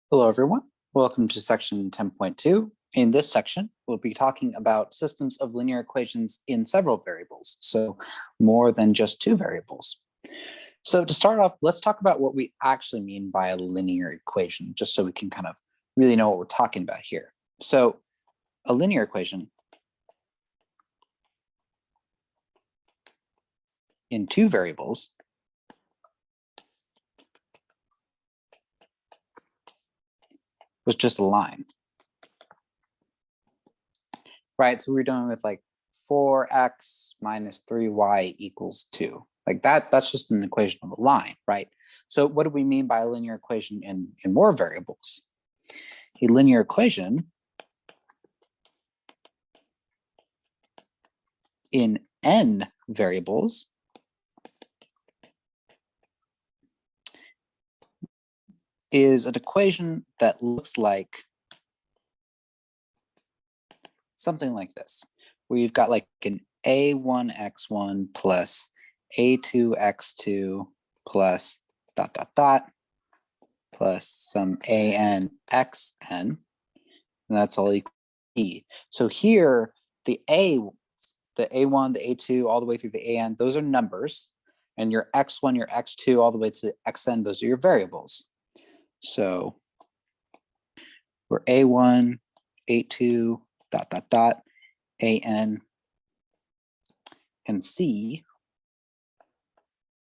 Hello, everyone. Welcome to section 10.2. In this section, we'll be talking about systems of linear equations in several variables, so more than just two variables. So to start off, let's talk about what we actually mean by a linear equation, just so we can kind of really know what we're talking about here. So a linear equation in two variables was just a line, right? So we're dealing with like 4x minus 3y equals 2. Like that's just an equation of a line, right? So what do we mean by a linear equation in more variables? A linear equation in n variables is an equation that looks like something like this, where you've got like an a1x1 plus a2x2 plus ... plus some anxn, and that's all equal to e. So here, the a1, the a2, all the way through the an, those are numbers, and your x1, your x2, all the way to xn, those are your variables. So we're a1, a2, ... an, and c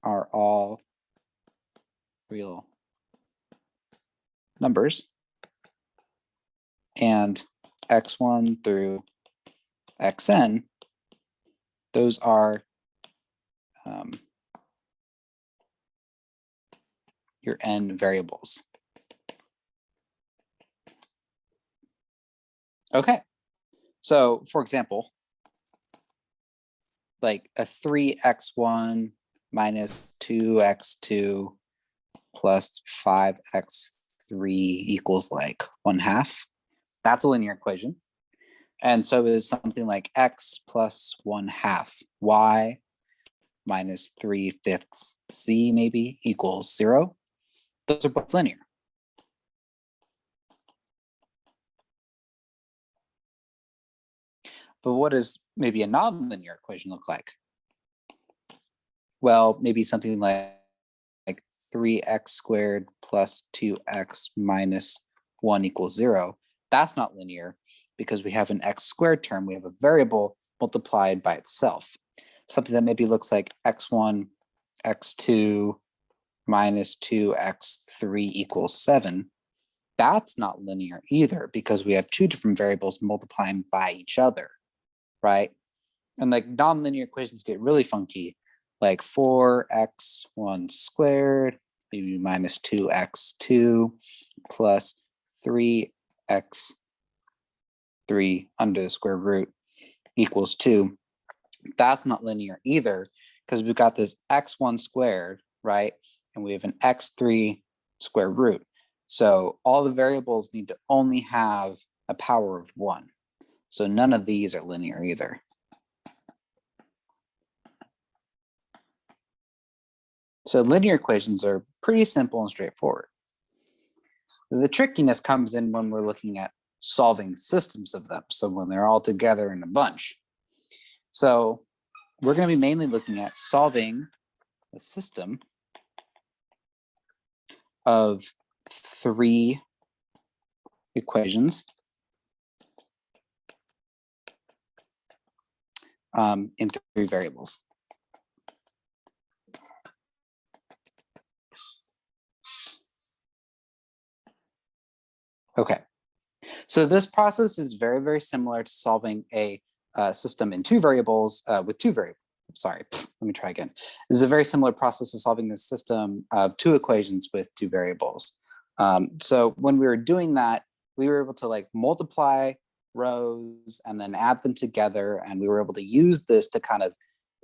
are all real numbers, and x1 through xn, those are your n variables. Okay, so for example, like a 3x1 minus 2x2 plus 5x3 equals like 1/2. That's a linear equation. And so is something like x plus 1/2 y minus 3/5 z maybe equals 0. Those are both linear. But what does maybe a nonlinear equation look like? Well, maybe something like 3x squared plus 2x minus 1 equals 0. That's not linear because we have an x squared term. We have a variable multiplied by itself. Something that maybe looks like x1, x2 minus 2x3 equals 7. That's not linear either because we have two different variables multiplying by each other, right? And like nonlinear equations get really funky, like 4x1 squared, maybe minus 2x2 plus 3x3 under the square root equals 2. That's not linear either because we've got this x1 squared, right? And we have an x3 square root. So all the variables need to only have a power of 1. So none of these are linear either. So linear equations are pretty simple and straightforward. The trickiness comes in when we're looking at solving systems of them. So when they're all together in a bunch. So we're going to be mainly looking at solving a system of 3 equations in 3 variables. Okay, so this process is very, very similar to solving a system in 2 variables with 2 variables. Sorry, let me try again. This is a very similar process to solving a system of 2 equations with 2 variables. So when we were doing that, we were able to like multiply rows and then add them together, and we were able to use this to kind of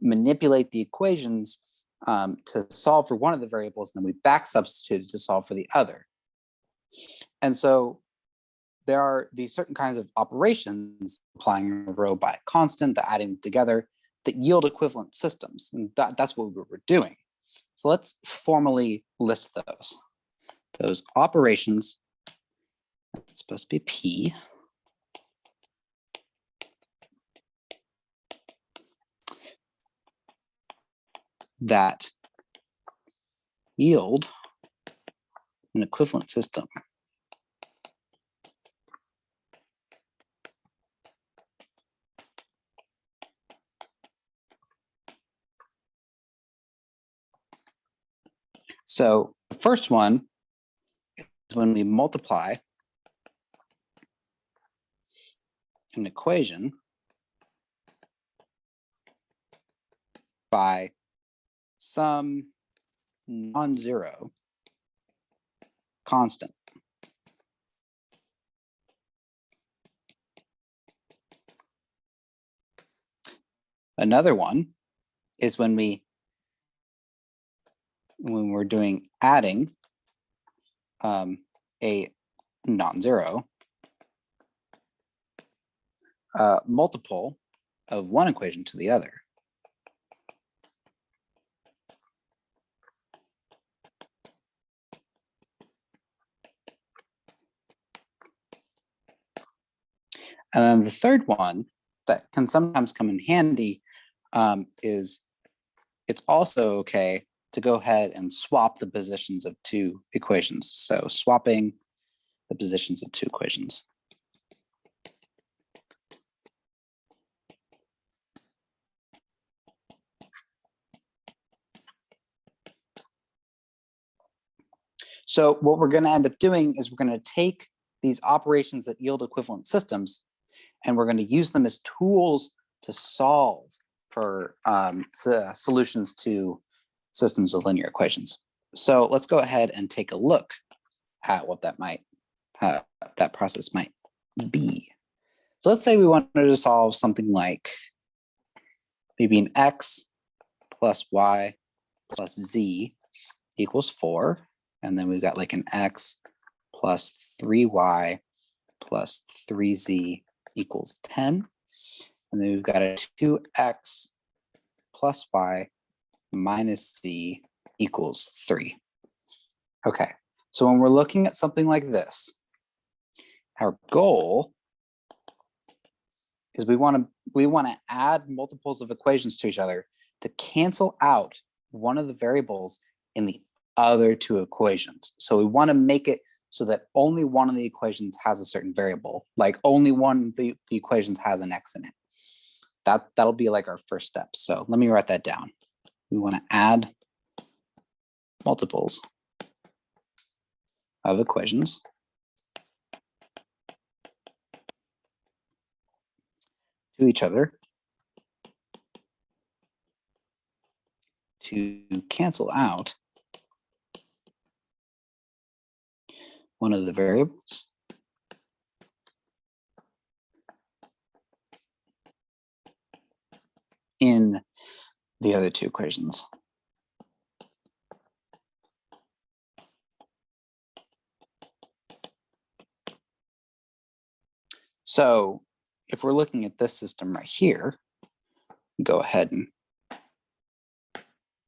manipulate the equations to solve for one of the variables, and then we back substituted to solve for the other. And so there are these certain kinds of operations, applying a row by a constant, the adding together, that yield equivalent systems. And that's what we were doing. So let's formally list those. Those operations That's supposed to be P. That yield an equivalent system. So the first one is when we multiply an equation by some non-zero constant. Another one is when we're doing adding a non-zero multiple of one equation to the other. And then the third one that can sometimes come in handy is it's also okay to go ahead and swap the positions of two equations. So swapping the positions of two equations. So what we're going to end up doing is we're going to take these operations that yield equivalent systems, and we're going to use them as tools to solve for solutions to systems of linear equations. So let's go ahead and take a look at what that might, that process might be. So let's say we wanted to solve something like maybe an x plus y plus z equals 4. And then we've got like an x plus 3y plus 3z equals 10. And then we've got a 2x plus y minus z equals 3. Okay, so when we're looking at something like this, our goal is we want to add multiples of equations to each other to cancel out one of the variables in the other two equations. So we want to make it so that only one of the equations has a certain variable, like only one of the equations has an x in it. That'll be like our first step. So let me write that down. We want to add multiples of equations to each other to cancel out one of the variables in the other two equations. So if we're looking at this system right here, go ahead and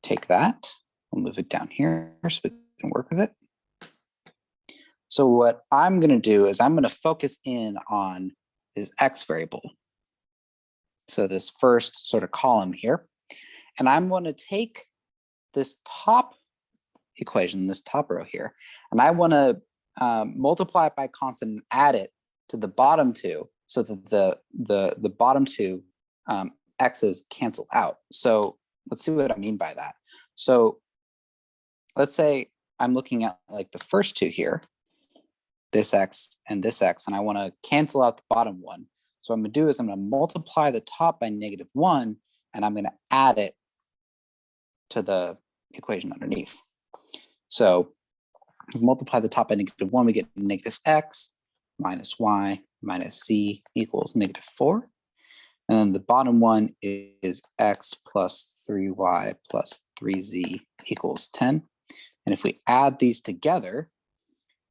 take that. We'll move it down here so we can work with it. So what I'm going to do is I'm going to focus in on this x variable. So this first sort of column here, and I'm going to take this top equation, this top row here, and I want to multiply it by constant and add it to the bottom two so that the bottom two x's cancel out. So let's see what I mean by that. So let's say I'm looking at like the first two here, this x, and I want to cancel out the bottom one. So what I'm going to do is I'm going to multiply the top by -1, and I'm going to add it to the equation underneath. So multiply the top by -1, we get -x minus y minus z equals -4. And then the bottom one is x plus 3y plus 3z equals 10. And if we add these together,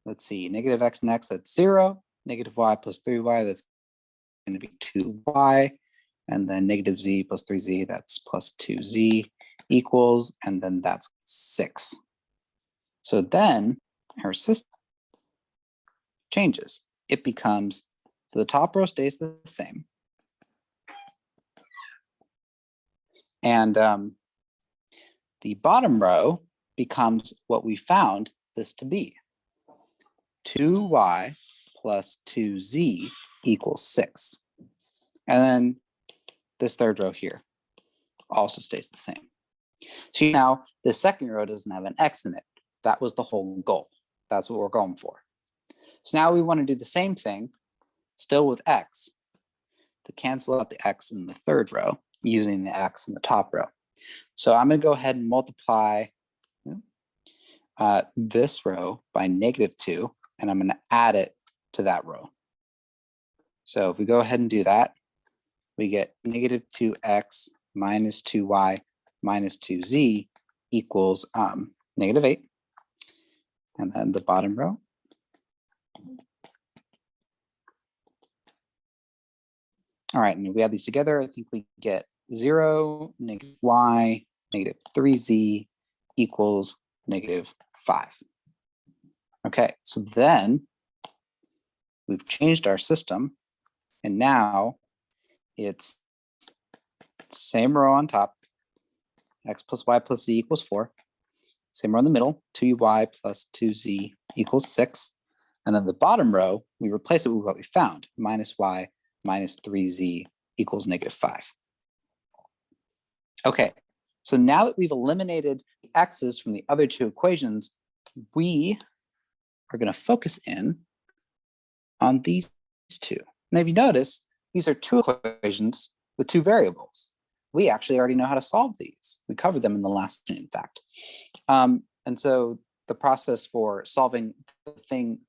let's see, -x and x, that's 0. -y plus 3y, that's going to be 2y. And then -z plus 3z, that's plus 2z equals, and then that's 6. So then our system changes. It becomes, so the top row stays the same. And the bottom row becomes what we found this to be. 2y plus 2z equals 6. And then this third row here also stays the same. So now the second row doesn't have an x in it. That was the whole goal. That's what we're going for. So now we want to do the same thing, still with x, to cancel out the x in the third row using the x in the top row. So I'm going to go ahead and multiply this row by -2, and I'm going to add it to that row. So if we go ahead and do that, we get -2x minus 2y minus 2z equals -8. And then the bottom row. All right, and if we add these together, I think we get 0, -y, -3z equals -5. Okay, so then we've changed our system, and now it's same row on top, x plus y plus z equals 4. Same row in the middle, 2y plus 2z equals 6. And then the bottom row, we replace it with what we found, -y minus 3z equals -5. Okay, so now that we've eliminated the x's from the other two equations, we are going to focus in on these two. Now, if you notice, these are two equations with two variables. We actually already know how to solve these. We covered them in the last, in fact. And so the process for solving the thing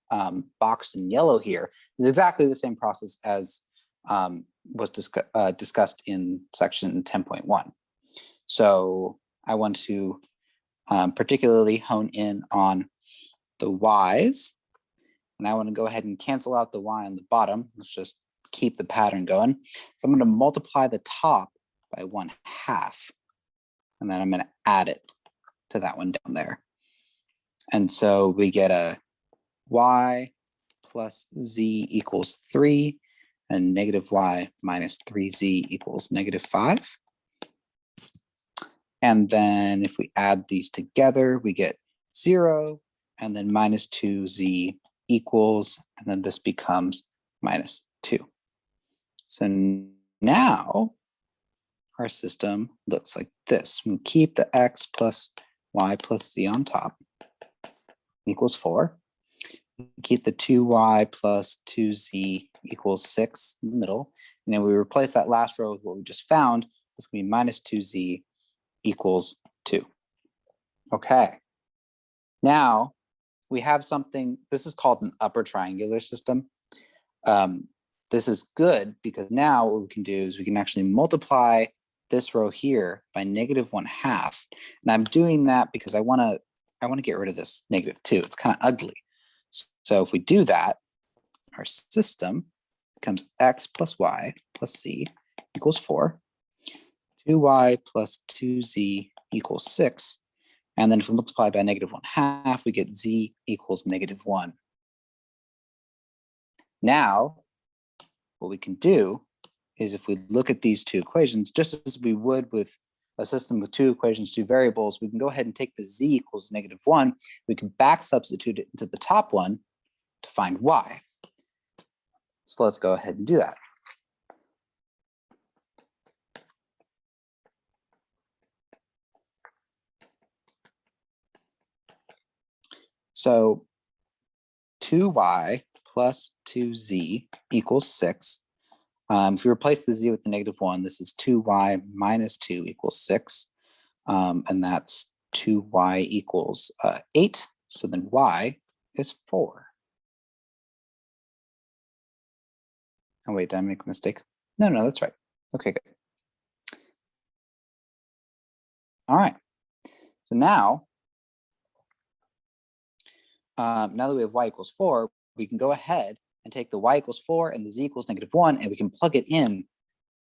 boxed in yellow here is exactly the same process as was discussed in section 10.1. So I want to particularly hone in on the y's, and I want to go ahead and cancel out the y on the bottom. Let's just keep the pattern going. So I'm going to multiply the top by 1/2, and then I'm going to add it to that one down there. And so we get a y plus z equals 3, and -y minus 3z equals -5. And then if we add these together, we get 0, and then -2z equals, and then this becomes -2. So now our system looks like this. We keep the x plus y plus z on top, equals 4. We keep the 2y plus 2z equals 6 in the middle. And then we replace that last row with what we just found. It's going to be -2z equals 2. Okay. Now we have something, this is called an upper triangular system. This is good because now what we can do is we can actually multiply this row here by -1/2. And I'm doing that because I want to get rid of this -2. It's kind of ugly. So if we do that, our system becomes x plus y plus z equals 4. 2y plus 2z equals 6. And then if we multiply by -1/2, we get z equals -1. Now, what we can do is if we look at these two equations, just as we would with a system with two equations, two variables, we can go ahead and take the z equals -1. We can back substitute it into the top one to find y. So let's go ahead and do that. So 2y plus 2z equals 6. If we replace the z with the -1, this is 2y minus 2 equals 6. And that's 2y equals 8. So then y is 4. Oh, wait, did I make a mistake? No, that's right. Okay, good. All right. So now that we have y equals 4, we can go ahead and take the y equals 4 and the z equals -1, and we can plug it in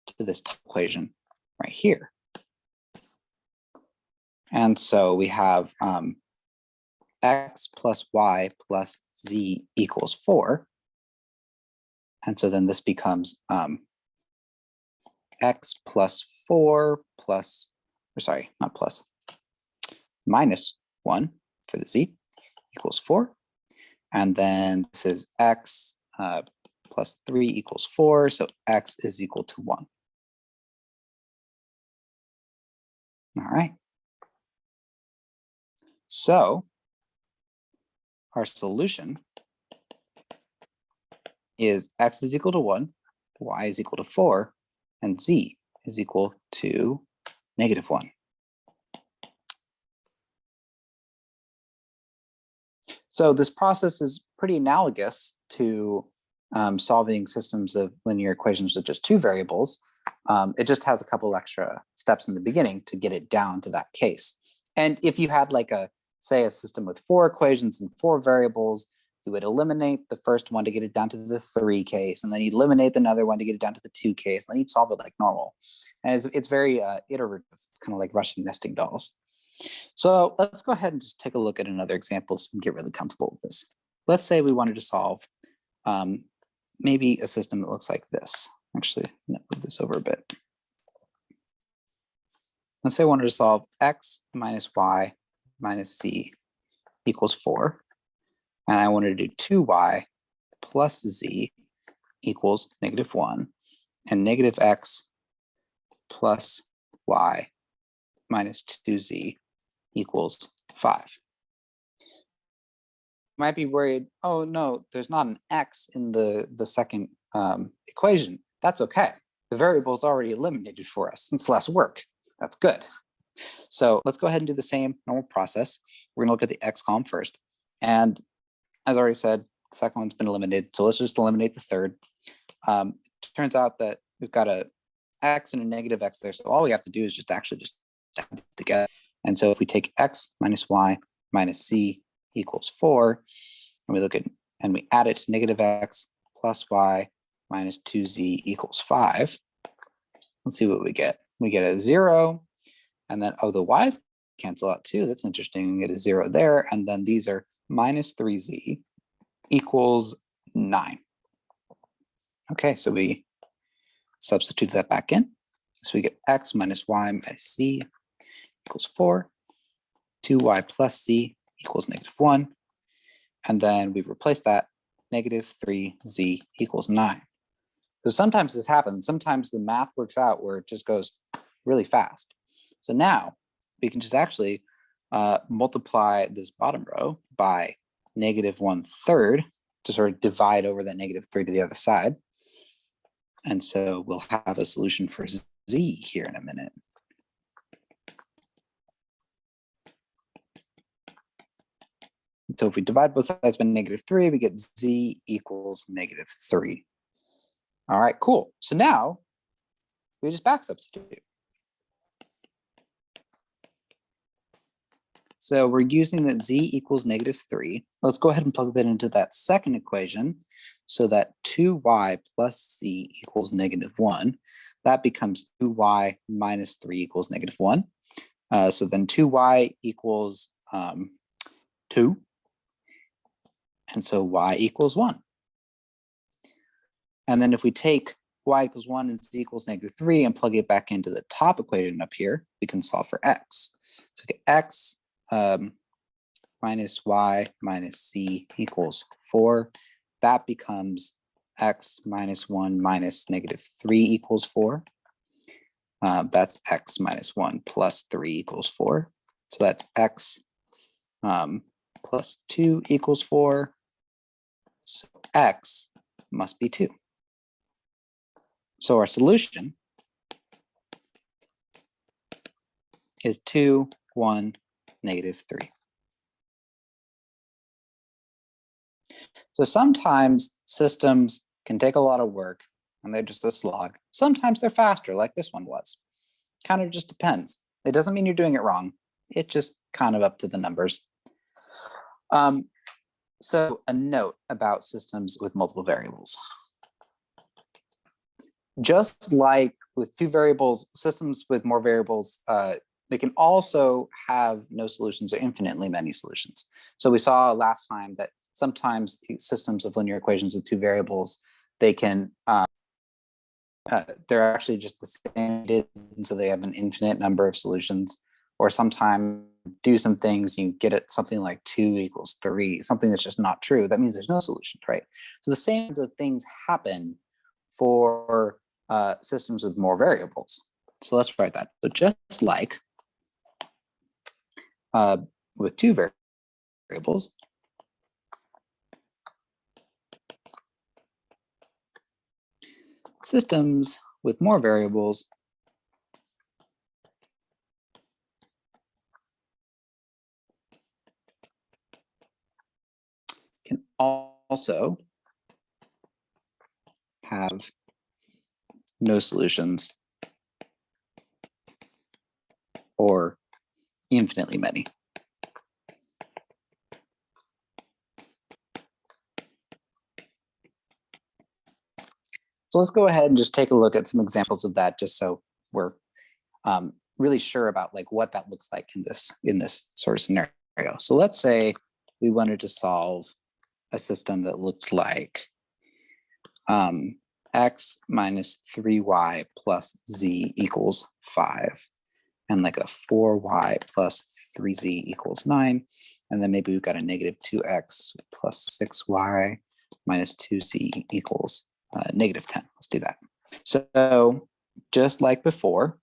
to this equation right here. And so we have x plus y plus z equals 4. And so then this becomes x plus 4 plus, or sorry, not plus, minus 1 for the z equals 4. And then this is x plus 3 equals 4. So x is equal to 1. All right. So our solution is x is equal to 1, y is equal to 4, and z is equal to -1. So this process is pretty analogous to solving systems of linear equations with just two variables. It just has a couple extra steps in the beginning to get it down to that case. And if you had like say a system with 4 equations and 4 variables, you would eliminate the first one to get it down to the 3 case, and then you'd eliminate another one to get it down to the 2 case, and then you'd solve it like normal. And it's very iterative. It's kind of like Russian nesting dolls. So let's go ahead and just take a look at another example so we can get really comfortable with this. Let's say we wanted to solve maybe a system that looks like this. Actually, I'm gonna move this over a bit. Let's say I wanted to solve x minus y minus z equals 4. And I wanted to do 2y plus z equals -1. And negative x plus y minus 2z equals 5. You might be worried, oh no, there's not an x in the second equation. That's okay. The variable is already eliminated for us. It's less work. That's good. So let's go ahead and do the same normal process. We're gonna look at the x column first. And as I already said, the second one's been eliminated. So let's just eliminate the third. It turns out that we've got a x and a negative x there. So all we have to do is just add it together. And so if we take x minus y minus z equals 4, and we look at, and we add it to negative x plus y minus 2z equals 5, let's see what we get. We get a 0, and then, oh, the y's cancel out too. That's interesting. We get a 0 there, and then these are minus 3z equals 9. Okay, so we substitute that back in. So we get x minus y minus z equals 4, 2y plus z equals -1, and then we've replaced that, -3z equals 9. So sometimes this happens. Sometimes the math works out where it just goes really fast. So now we can just actually multiply this bottom row by -1/3 to sort of divide over that -3 to the other side. And so we'll have a solution for z here in a minute. So if we divide both sides by -3, we get z equals -3. All right, cool. So now we just back substitute. So we're using that z equals -3. Let's go ahead and plug that into that second equation so that 2y plus z equals -1. That becomes 2y minus 3 equals -1. So then 2y equals 2. And so y equals 1. And then if we take y equals 1 and z equals -3 and plug it back into the top equation up here, we can solve for x. So get x minus y minus z equals 4. That becomes x minus 1 minus -3 equals 4. That's x minus 1 plus 3 equals 4. So that's x plus 2 equals 4. So x must be 2. So our solution is 2, 1, -3. So sometimes systems can take a lot of work and they're just a slog. Sometimes they're faster, like this one was. Kind of just depends. It doesn't mean you're doing it wrong. It's just kind of up to the numbers. So a note about systems with multiple variables. Just like with 2 variables, systems with more variables, they can also have no solutions or infinitely many solutions. So we saw last time that sometimes systems of linear equations with 2 variables, they can, they're actually just the same, and so they have an infinite number of solutions, or sometimes do some things, you get it something like 2 equals 3, something that's just not true. That means there's no solution, right? So the same kinds of things happen for systems with more variables. So let's write that. So just like with 2 variables, systems with more variables can also have no solutions or infinitely many. So let's go ahead and just take a look at some examples of that, just so we're really sure about like what that looks like in this sort of scenario. So let's say we wanted to solve a system that looked like x minus 3y plus z equals 5, and like a 4y plus 3z equals 9, and then maybe we've got a negative 2x plus 6y minus 2z equals negative 10. Let's do that. So just like before,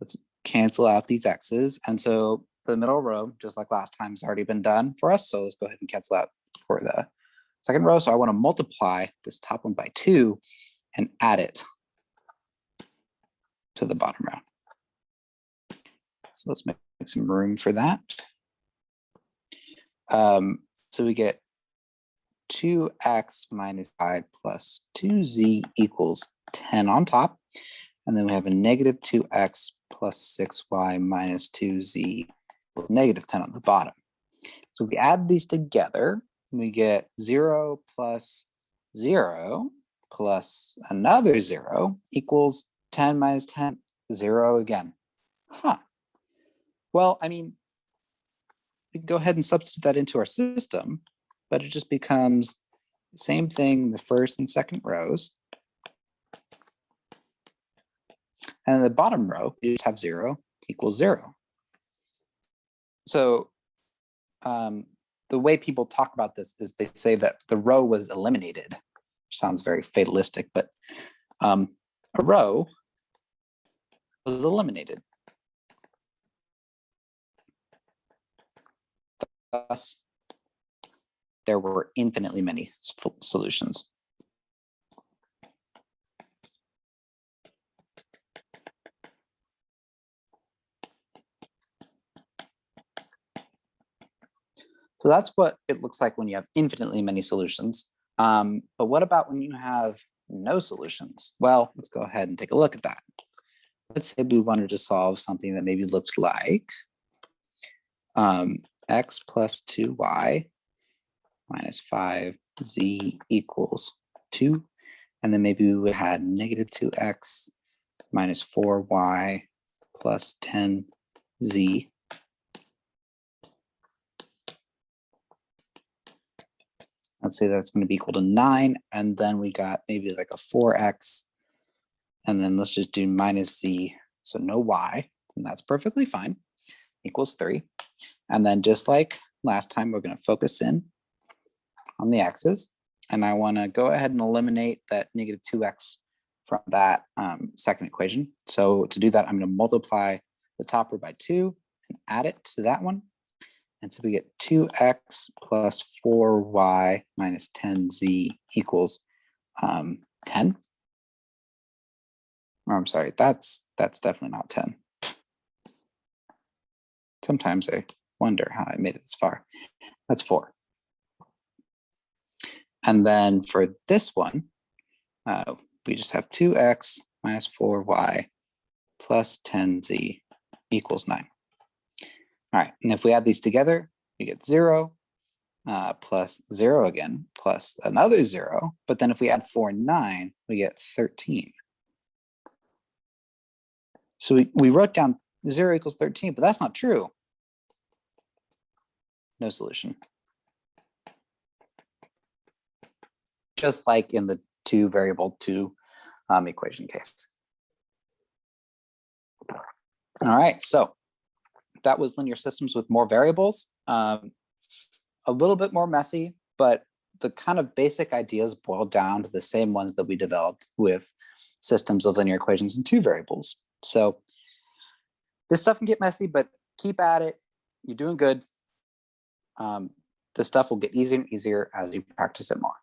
let's cancel out these x's. And so the middle row, just like last time, has already been done for us. So let's go ahead and cancel out for the second row. So I want to multiply this top one by 2 and add it to the bottom row. So let's make some room for that. So we get 2x minus 5 plus 2z equals 10 on top. And then we have a negative 2x plus 6y minus 2z equals negative 10 on the bottom. So if we add these together, we get 0 plus 0 plus another 0 equals 10 minus 10, 0 again. Huh. Well, I mean, we can go ahead and substitute that into our system, but it just becomes the same thing in the first and second rows. And in the bottom row, you just have 0 equals 0. So the way people talk about this is they say that the row was eliminated, which sounds very fatalistic, but a row was eliminated. Thus, there were infinitely many solutions. So that's what it looks like when you have infinitely many solutions. But what about when you have no solutions? Well, let's go ahead and take a look at that. Let's say we wanted to solve something that maybe looked like x plus 2y minus 5z equals 2. And then maybe we had negative 2x minus 4y plus 10z. Let's say that's going to be equal to 9. And then we got maybe like a 4x. And then let's just do minus z. So no y. And that's perfectly fine. Equals 3. And then just like last time, we're going to focus in on the x's. And I want to go ahead and eliminate that negative 2x from that second equation. So to do that, I'm going to multiply the top row by 2 and add it to that one. And so we get 2x plus 4y minus 10z equals 10. Or I'm sorry, that's definitely not 10. Sometimes I wonder how I made it this far. That's 4. And then for this one, we just have 2x minus 4y plus 10z equals 9. All right, and if we add these together, we get 0 plus 0 again, plus another 0. But then if we add 4 and 9, we get 13. So we wrote down 0 equals 13, but that's not true. No solution. just like in the two variable two equation case. All right, so that was linear systems with more variables. A little bit more messy, but the kind of basic ideas boil down to the same ones that we developed with systems of linear equations in two variables. So this stuff can get messy, but keep at it. You're doing good. This stuff will get easier and easier as you practice it more.